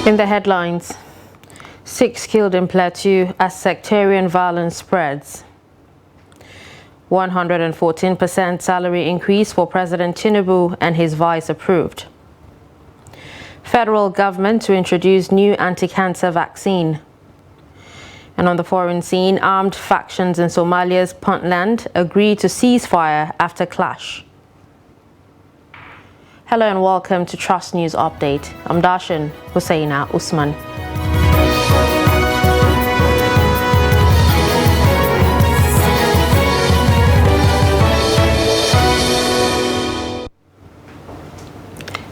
In the headlines, 6 killed in Plateau as sectarian violence spreads. 114% salary increase for President Tinubu and his vice approved. Federal government to introduce new anti-cancer vaccine. And on the foreign scene, armed factions in Somalia's Puntland agree to ceasefire after clash. Hello and welcome to Trust News Update. I'm Darshan Hussaina Usman.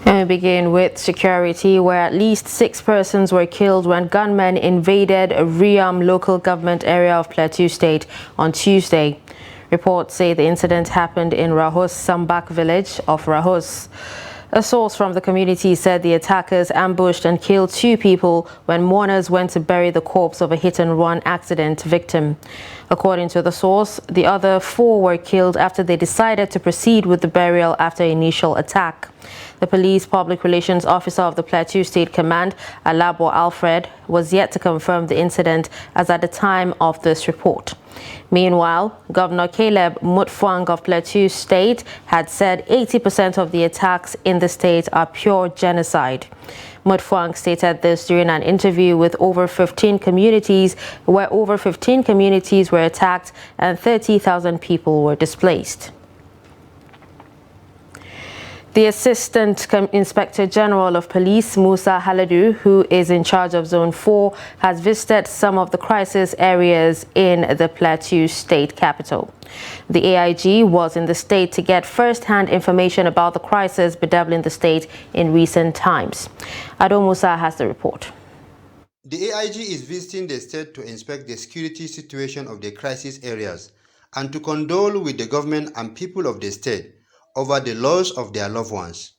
And we begin with security, where at least 6 persons were killed when gunmen invaded a Riam local government area of Plateau State on Tuesday. Reports say the incident happened in Rahos Sambak village of Rahos. A source from the community said the attackers ambushed and killed 2 people when mourners went to bury the corpse of a hit-and-run accident victim. According to the source, the other 4 were killed after they decided to proceed with the burial after initial attack. The police public relations officer of the Plateau State Command, Alabo Alfred, was yet to confirm the incident as at the time of this report. Meanwhile, Governor Caleb Mutfwang of Plateau State had said 80% of the attacks in the state are pure genocide. Mutfwang stated this during an interview with over 15 communities, where over 15 communities were attacked and 30,000 people were displaced. The Assistant Inspector General of Police, Musa Haladu, who is in charge of Zone 4, has visited some of the crisis areas in the Plateau State capital. The AIG was in the state to get first-hand information about the crisis bedeviling the state in recent times. Ado Musa has the report. The AIG is visiting the state to inspect the security situation of the crisis areas and to condole with the government and people of the state over the loss of their loved ones.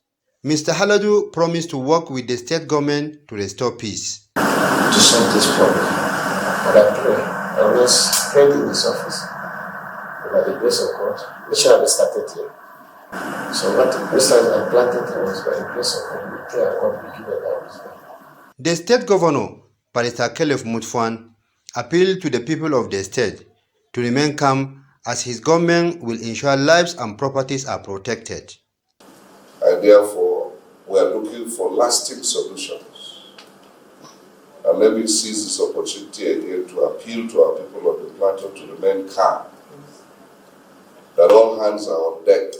Mr. Haladu promised to work with the state government to restore peace. To solve this problem, but I pray, I always prayed in this office, by the grace of God, which I have started here. So what the grace I planted here was by the grace of God, we pray and God will give it that wisdom. The state governor, Barrister Caleb Mutfwang, appealed to the people of the state to remain calm as his government will ensure lives and properties are protected. And therefore, we are looking for lasting solutions. And let me seize this opportunity again to appeal to our people of the plateau to remain calm, that all hands are on deck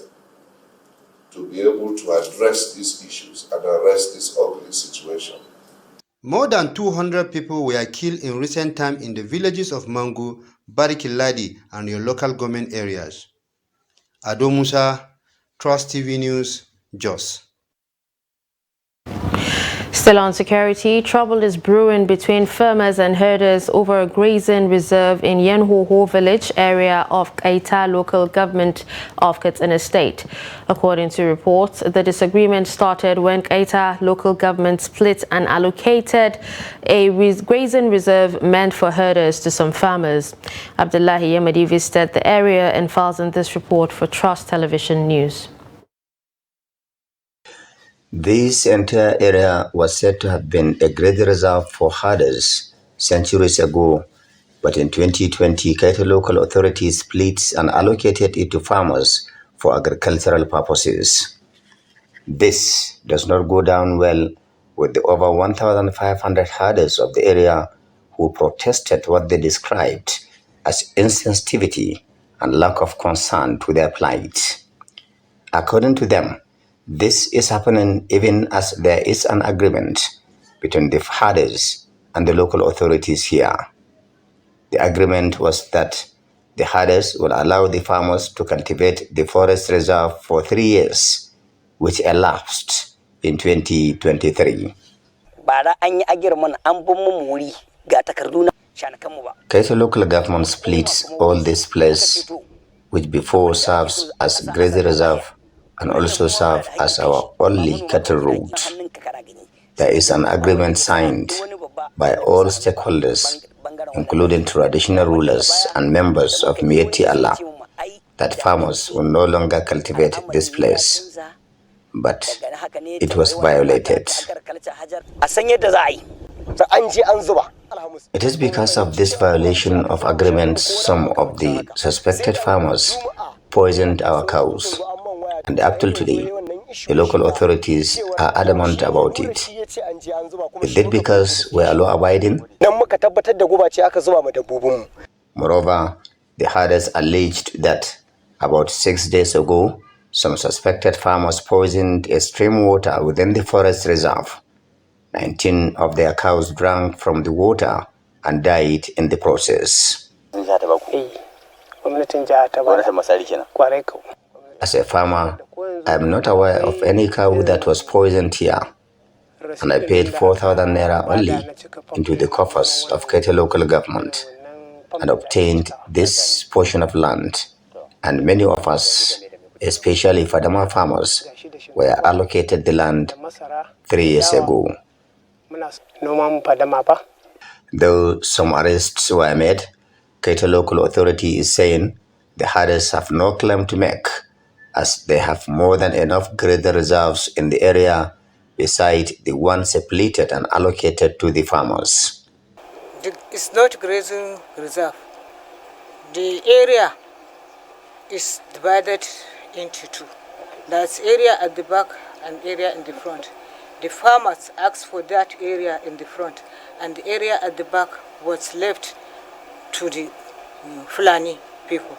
to be able to address these issues and arrest this ugly situation. More than 200 people were killed in recent time in the villages of Mangu, Barikiladi, and your local government areas. Ado Musa, Trust TV News, Jos. Still on security, trouble is brewing between farmers and herders over a grazing reserve in Yenhoho village area of Kaita local government of Katsina State. According to reports, the disagreement started when Kaita local government split and allocated a grazing reserve meant for herders to some farmers. Abdullahi Yamadi visited the area and files in this report for Trust Television News. This entire area was said to have been a great reserve for herders centuries ago, but in 2020, Kaita local authorities split and allocated it to farmers for agricultural purposes. This does not go down well with the over 1,500 herders of the area who protested what they described as insensitivity and lack of concern to their plight. According to them, this is happening even as there is an agreement between the herders and the local authorities here. The agreement was that the herders will allow the farmers to cultivate the forest reserve for 3 years, which elapsed in 2023. Kaita local government splits all this place, which before serves as grazing reserve and also serve as our only cattle route. There is an agreement signed by all stakeholders, including traditional rulers and members of Mieti Allah, that farmers will no longer cultivate this place. but it was violated. It is because of this violation of agreements some of the suspected farmers poisoned our cows, and up till today, the local authorities are adamant about it. Is it because we are law-abiding? Moreover, the herders alleged that about 6 days ago, some suspected farmers poisoned a stream water within the forest reserve. 19 of their cows drank from the water and died in the process. As a farmer, I am not aware of any cow that was poisoned here, and I paid 4,000 naira only into the coffers of Kete local government and obtained this portion of land, and many of us, especially Fadama farmers, were allocated the land 3 years ago. Though some arrests were made, Kete local authority is saying the herders have no claim to make, as they have more than enough grader reserves in the area beside the ones separated and allocated to the farmers. It's not grazing reserve. The area is divided into two. There's area at the back and area in the front. The farmers asked for that area in the front, and the area at the back was left to the Fulani people.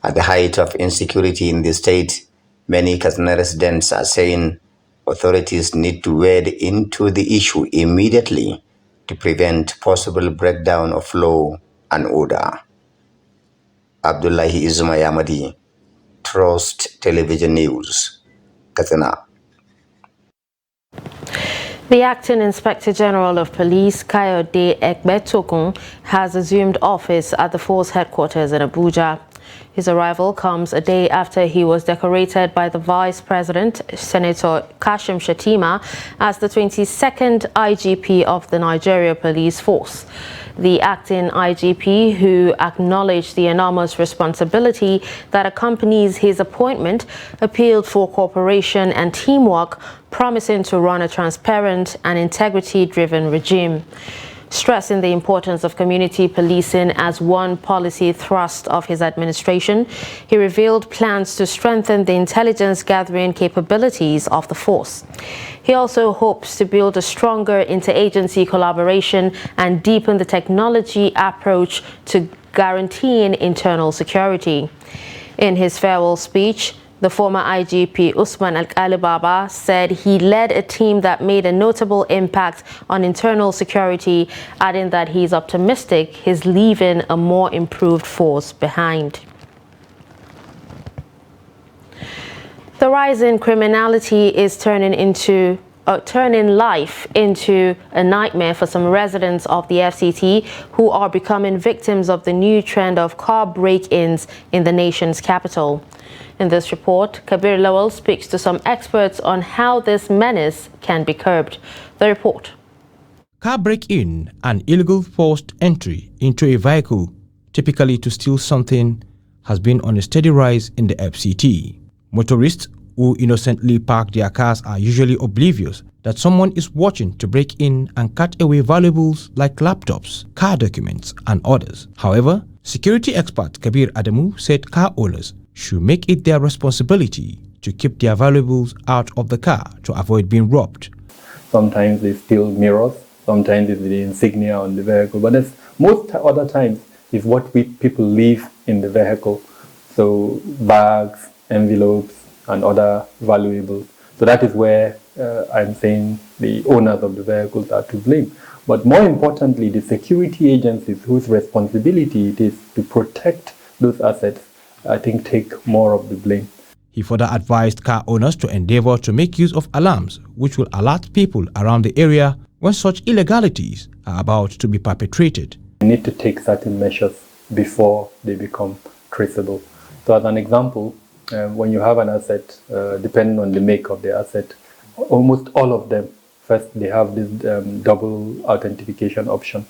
At the height of insecurity in the state, many Katsina residents are saying authorities need to wade into the issue immediately to prevent possible breakdown of law and order. Abdullahi Izuma Yamadi, Trust Television News, Katsina. The Acting Inspector General of Police, Kayode Egbetokun, has assumed office at the force headquarters in Abuja. His arrival comes a day after he was decorated by the Vice President, Senator Kashim Shettima, as the 22nd IGP of the Nigeria Police Force. The acting IGP, who acknowledged the enormous responsibility that accompanies his appointment, appealed for cooperation and teamwork, promising to run a transparent and integrity-driven regime. Stressing the importance of community policing as one policy thrust of his administration, he revealed plans to strengthen the intelligence gathering capabilities of the force. He also hopes to build a stronger interagency collaboration and deepen the technology approach to guaranteeing internal security. In his farewell speech, the former IGP Usman Alkali Baba said he led a team that made a notable impact on internal security, adding that he's optimistic he's leaving a more improved force behind. The rise in criminality is turning life into a nightmare for some residents of the FCT who are becoming victims of the new trend of car break-ins in the nation's capital. In this report, Kabir Lawal speaks to some experts on how this menace can be curbed. The report. Car break-in and illegal forced entry into a vehicle, typically to steal something, has been on a steady rise in the FCT. Motorists who innocently park their cars are usually oblivious that someone is watching to break in and cut away valuables like laptops, car documents, and others. However, security expert Kabir Adamu said car owners should make it their responsibility to keep their valuables out of the car to avoid being robbed. Sometimes they steal mirrors, sometimes it's the insignia on the vehicle, but most other times is what people leave in the vehicle. So bags, envelopes, and other valuables. So that is where I'm saying the owners of the vehicles are to blame. But more importantly, the security agencies whose responsibility it is to protect those assets, I think, take more of the blame. He further advised car owners to endeavor to make use of alarms which will alert people around the area when such illegalities are about to be perpetrated. You need to take certain measures before they become traceable. So as an example, when you have an asset, depending on the make of the asset, almost all of them, first they have this double authentication option.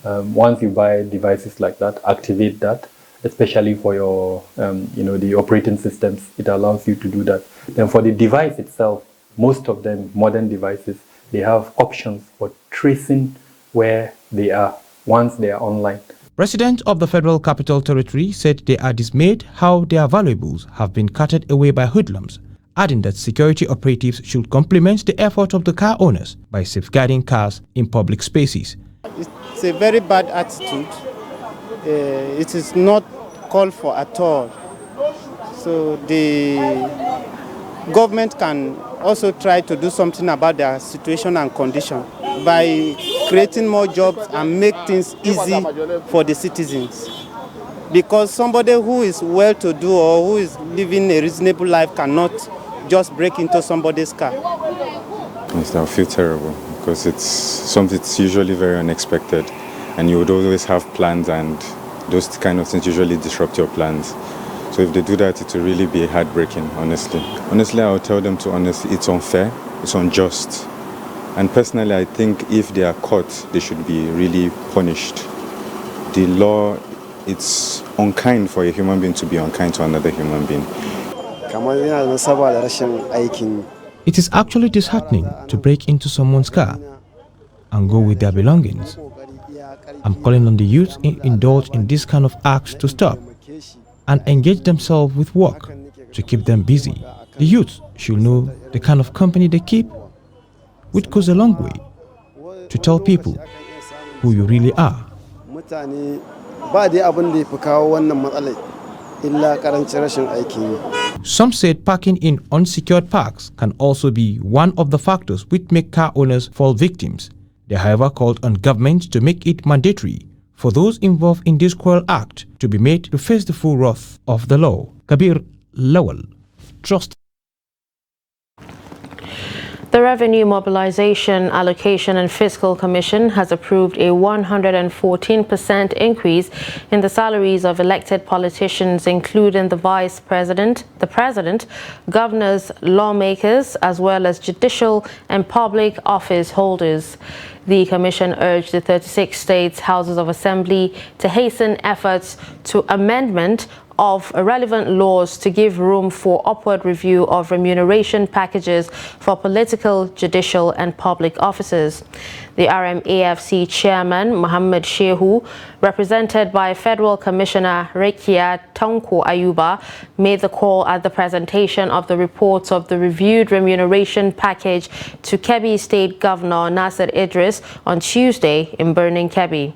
Once you buy devices like that, activate that, especially for your, the operating systems. It allows you to do that. Then for the device itself, most of them, modern devices, they have options for tracing where they are once they are online. Residents of the Federal Capital Territory said they are dismayed how their valuables have been carted away by hoodlums, adding that security operatives should complement the effort of the car owners by safeguarding cars in public spaces. It's a very bad attitude. It is not called for at all. So the government can also try to do something about their situation and condition by creating more jobs and make things easy for the citizens. Because somebody who is well-to-do or who is living a reasonable life cannot just break into somebody's car. I feel terrible because it's usually very unexpected, and you would always have plans, and those kind of things usually disrupt your plans. So if they do that, it will really be heartbreaking, honestly. Honestly, I would tell them it's unfair, it's unjust. And personally, I think if they are caught, they should be really punished. The law, it's unkind for a human being to be unkind to another human being. It is actually disheartening to break into someone's car and go with their belongings. I'm calling on the youth who indulge in this kind of acts to stop and engage themselves with work to keep them busy. The youth should know the kind of company they keep, which goes a long way to tell people who you really are. Some said parking in unsecured parks can also be one of the factors which make car owners fall victims. They, however, called on government to make it mandatory for those involved in this cruel act to be made to face the full wrath of the law. Kabir Lawal, Trust. The Revenue Mobilization, Allocation and Fiscal Commission has approved a 114% increase in the salaries of elected politicians, including the Vice President, the President, governors, lawmakers, as well as judicial and public office holders. The Commission urged the 36 states' Houses of Assembly to hasten efforts to amendment of relevant laws to give room for upward review of remuneration packages for political, judicial and public officers. The RMAFC chairman, Mohammed Shehu, represented by Federal Commissioner Rekia Tanko Ayuba, made the call at the presentation of the reports of the reviewed remuneration package to Kebbi State Governor Nasser Idris on Tuesday in Birnin Kebbi.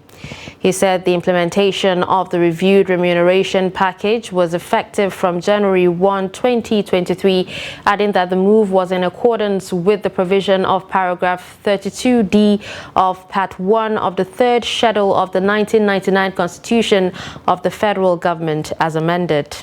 He said the implementation of the reviewed remuneration package was effective from January 1, 2023, adding that the move was in accordance with the provision of paragraph 32D of Part 1 of the third schedule of the 1999 Constitution of the Federal Government as amended.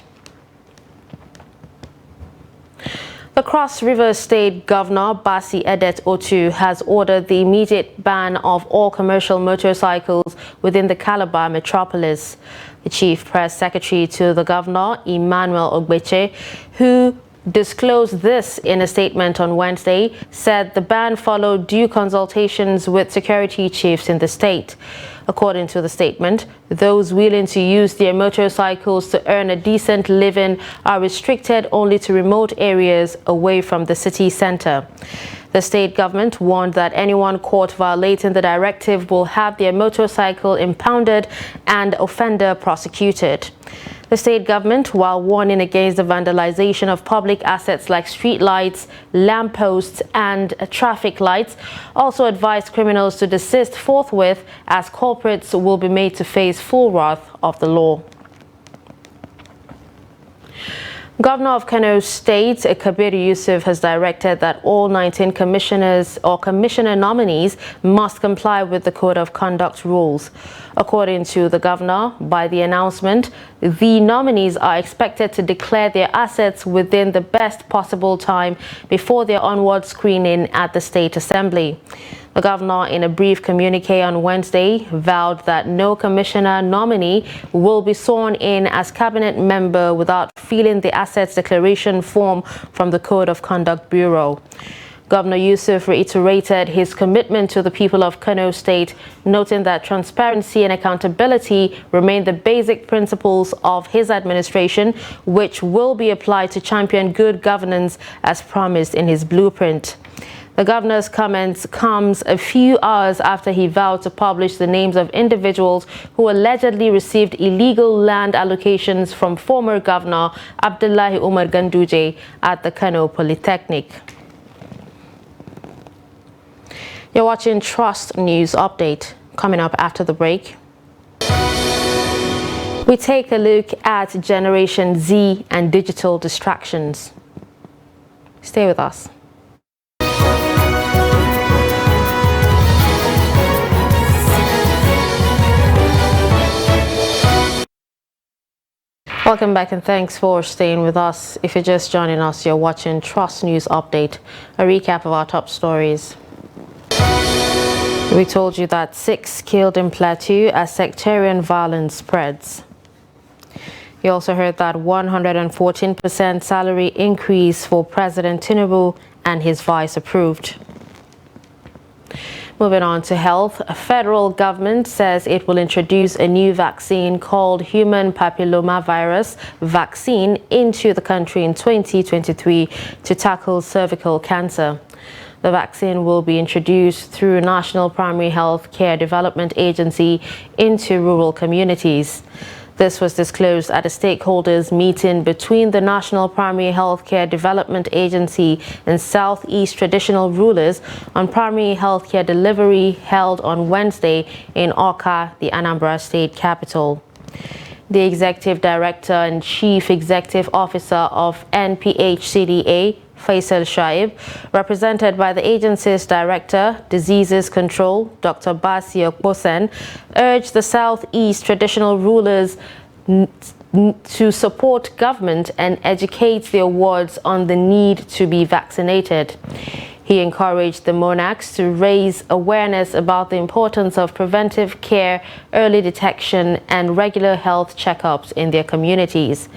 The Cross River State Governor Basi Edet Otu has ordered the immediate ban of all commercial motorcycles within the Calabar metropolis. The Chief Press Secretary to the Governor, Emmanuel Ogbeche, who disclosed this in a statement on Wednesday, said the ban followed due consultations with security chiefs in the state. According to the statement, those willing to use their motorcycles to earn a decent living are restricted only to remote areas away from the city center. The state government warned that anyone caught violating the directive will have their motorcycle impounded and offender prosecuted. The state government, while warning against the vandalization of public assets like street lights, lampposts and traffic lights, also advised criminals to desist forthwith as culprits will be made to face full wrath of the law. Governor of Kano State, Kabir Yusuf, has directed that all 19 commissioners or commissioner nominees must comply with the Code of Conduct rules. According to the governor, by the announcement, the nominees are expected to declare their assets within the best possible time before their onward screening at the State Assembly. The governor, in a brief communique on Wednesday, vowed that no commissioner nominee will be sworn in as cabinet member without filling the assets declaration form from the Code of Conduct Bureau. Governor Yusuf reiterated his commitment to the people of Kano State, noting that transparency and accountability remain the basic principles of his administration, which will be applied to champion good governance as promised in his blueprint. The governor's comments comes a few hours after he vowed to publish the names of individuals who allegedly received illegal land allocations from former governor Abdullahi Umar Ganduje at the Kano Polytechnic. You're watching Trust News Update. Coming up after the break, we take a look at Generation Z and digital distractions. Stay with us. Welcome back and thanks for staying with us. If you're just joining us, you're watching Trust News Update, a recap of our top stories. We told you that 6 killed in Plateau as sectarian violence spreads. You also heard that 114% salary increase for President Tinubu and his vice approved. Moving on to health, a federal government says it will introduce a new vaccine called human papillomavirus vaccine into the country in 2023 to tackle cervical cancer. The vaccine will be introduced through National Primary Health Care Development Agency into rural communities. This was disclosed at a stakeholders meeting between the National Primary Health Care Development Agency and Southeast traditional rulers on primary health care delivery held on Wednesday in Awka, the Anambra State capital. The Executive Director and Chief Executive Officer of NPHCDA, Faisal Shaib, represented by the agency's Director, Diseases Control, Dr. Basi Okposen, urged the Southeast traditional rulers to support government and educate their wards on the need to be vaccinated. He encouraged the monarchs to raise awareness about the importance of preventive care, early detection, and regular health checkups in their communities.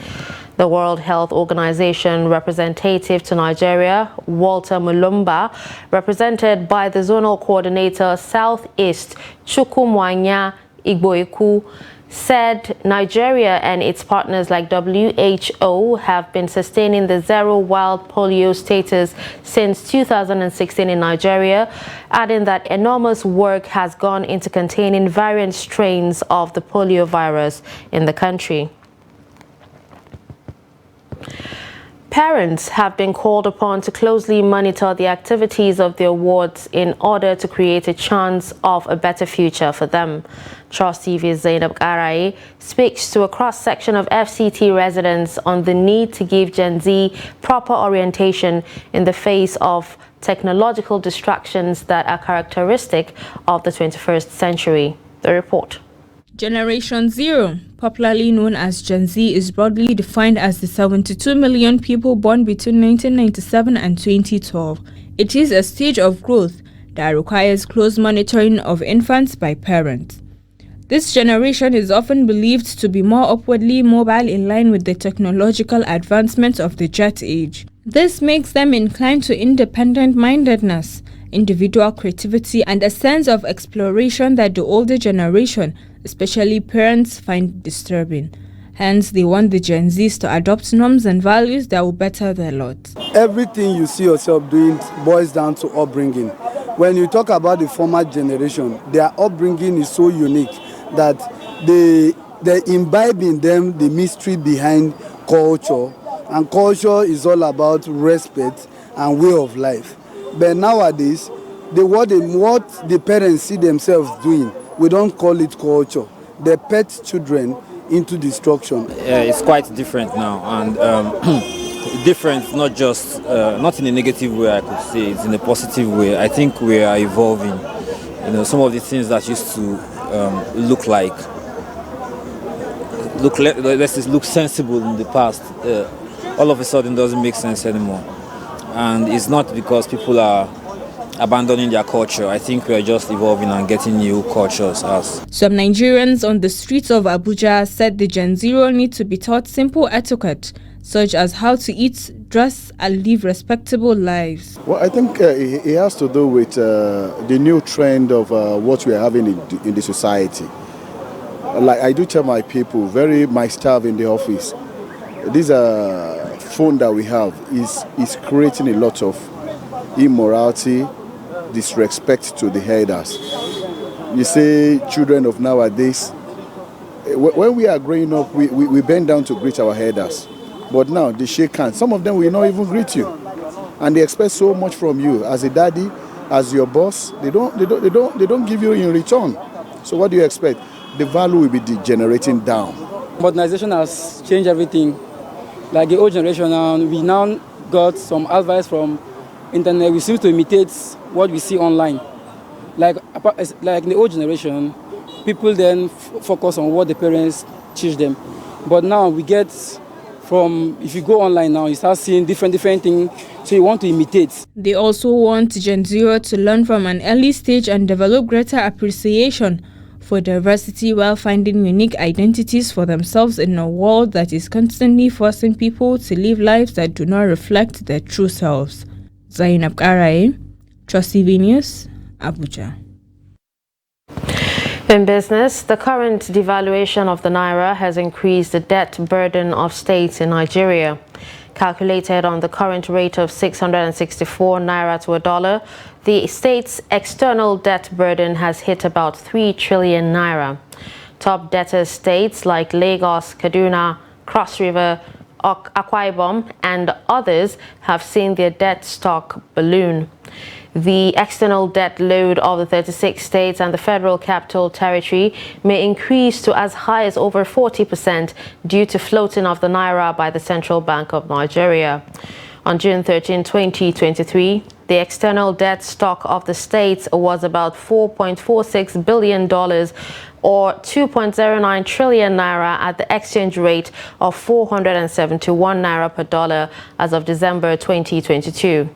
The World Health Organization representative to Nigeria, Walter Mulumba, represented by the Zonal Coordinator Southeast, Chukwumwanya Igboiku, said Nigeria and its partners like WHO have been sustaining the zero wild polio status since 2016 in Nigeria, adding that enormous work has gone into containing variant strains of the polio virus in the country. Parents have been called upon to closely monitor the activities of their wards in order to create a chance of a better future for them. Trust TV's Zainab Garai speaks to a cross-section of FCT residents on the need to give Gen Z proper orientation in the face of technological distractions that are characteristic of the 21st century. The report. Generation Zero, popularly known as Gen Z, is broadly defined as the 72 million people born between 1997 and 2012. It is a stage of growth that requires close monitoring of infants by parents. This generation is often believed to be more upwardly mobile in line with the technological advancements of the Jet Age. This makes them inclined to independent-mindedness, individual creativity, and a sense of exploration that the older generation, especially parents, find disturbing. Hence, they want the Gen Zs to adopt norms and values that will better their lot. Everything you see yourself doing boils down to upbringing. When you talk about the former generation, their upbringing is so unique that they imbibe in them the mystery behind culture, and culture is all about respect and way of life. But nowadays, what the parents see themselves doing, we don't call it culture. They pet children into destruction. It's quite different now, and different not just not in a negative way, I could say. It's in a positive way. I think we are evolving. You know, some of the things that used to look sensible in the past, all of a sudden doesn't make sense anymore. And it's not because people are abandoning their culture. I think we are just evolving and getting new cultures. Some Nigerians on the streets of Abuja said the Gen Zero need to be taught simple etiquette, such as how to eat, dress, and live respectable lives. Well, I think it has to do with the new trend of what we are having in the society. Like I do tell my people, my staff in the office, this phone that we have is creating a lot of immorality, disrespect to the elders. You say children of nowadays, when we are growing up, we bend down to greet our elders. But now they shake hands. Some of them will not even greet you. And they expect so much from you as a daddy, as your boss. They don't give you in return. So what do you expect? The value will be degenerating down. Modernization has changed everything. Like the old generation now, we now got some advice from internet. We seem to imitate what we see online. Like in the old generation, people then focus on what the parents teach them. But now we get if you go online now, you start seeing different things, so you want to imitate. They also want Gen Zero to learn from an early stage and develop greater appreciation for diversity while finding unique identities for themselves in a world that is constantly forcing people to live lives that do not reflect their true selves. Zainab Karai, Trust TV News, Abuja. In business, the current devaluation of the naira has increased the debt burden of states in Nigeria. Calculated on the current rate of 664 naira to a dollar, the state's external debt burden has hit about 3 trillion naira. Top debtor states like Lagos, Kaduna, Cross River, Akwa Ibom, and others have seen their debt stock balloon. The external debt load of the 36 states and the Federal Capital Territory may increase to as high as over 40% due to floating of the naira by the Central Bank of Nigeria. On June 13, 2023, the external debt stock of the states was about $4.46 billion or 2.09 trillion naira at the exchange rate of 471 naira per dollar as of December 2022.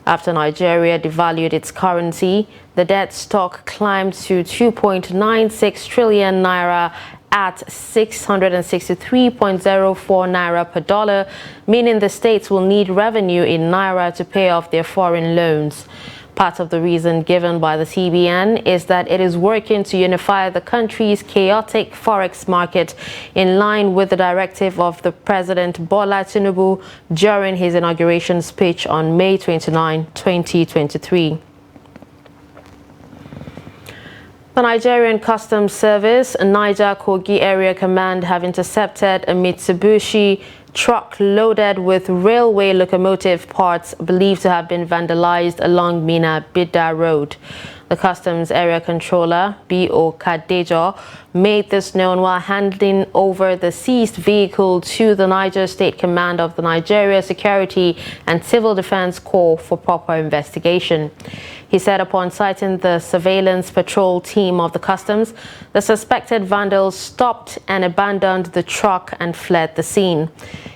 After Nigeria devalued its currency, the debt stock climbed to 2.96 trillion naira at 663.04 naira per dollar, meaning the states will need revenue in naira to pay off their foreign loans. Part of the reason given by the CBN is that it is working to unify the country's chaotic forex market in line with the directive of the President Bola Tinubu during his inauguration speech on May 29, 2023. The Nigerian Customs Service and Niger Kogi Area Command have intercepted a Mitsubishi truck loaded with railway locomotive parts believed to have been vandalized along Minna-Bida Road. The Customs Area Controller, B.O. Kadejo, made this known while handing over the seized vehicle to the Niger State Command of the Nigeria Security and Civil Defense Corps for proper investigation. He said upon sighting the surveillance patrol team of the Customs, the suspected vandals stopped and abandoned the truck and fled the scene.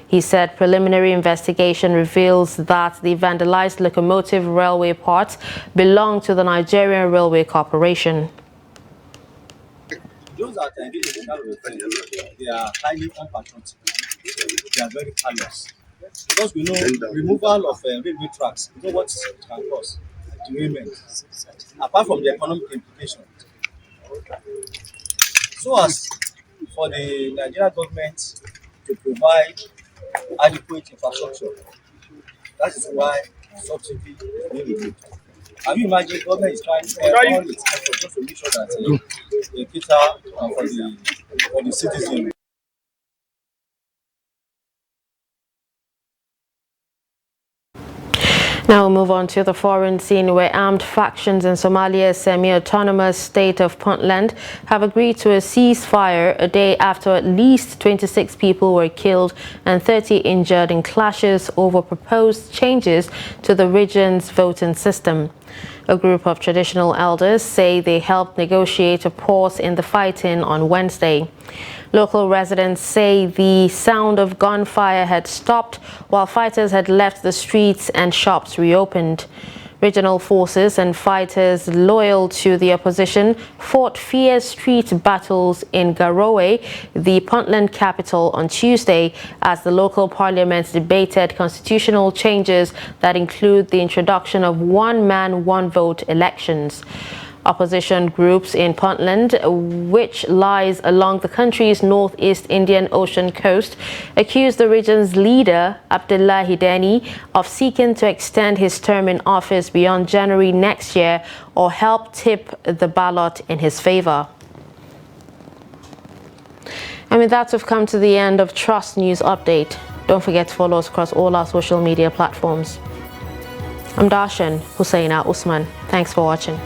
He said preliminary investigation reveals that the vandalized locomotive railway parts belong to the Nigerian Railway Corporation. Those that are engaged in that offense, they are highly unpatriotic. They are very callous. Because we know removal of railway tracks, you know what it can cause? Derailment. Apart from the economic implications. So as for the Nigerian government to provide adequate infrastructure, that is why subsidy is being removed. Can you imagine government is trying all its efforts just to make sure that they cater for the citizens? Now we'll move on to the foreign scene, where armed factions in Somalia's semi-autonomous state of Puntland have agreed to a ceasefire a day after at least 26 people were killed and 30 injured in clashes over proposed changes to the region's voting system. A group of traditional elders say they helped negotiate a pause in the fighting on Wednesday. Local residents say the sound of gunfire had stopped while fighters had left the streets and shops reopened. Regional forces and fighters loyal to the opposition fought fierce street battles in Garowe, the Puntland capital, on Tuesday as the local parliament debated constitutional changes that include the introduction of one-man, one-vote elections. Opposition groups in Puntland, which lies along the country's northeast Indian Ocean coast, accused the region's leader, Abdullahi Deni, of seeking to extend his term in office beyond January next year or help tip the ballot in his favor. And with that, we've come to the end of Trust News Update. Don't forget to follow us across all our social media platforms. I'm Darshan Hussaina Usman. Thanks for watching.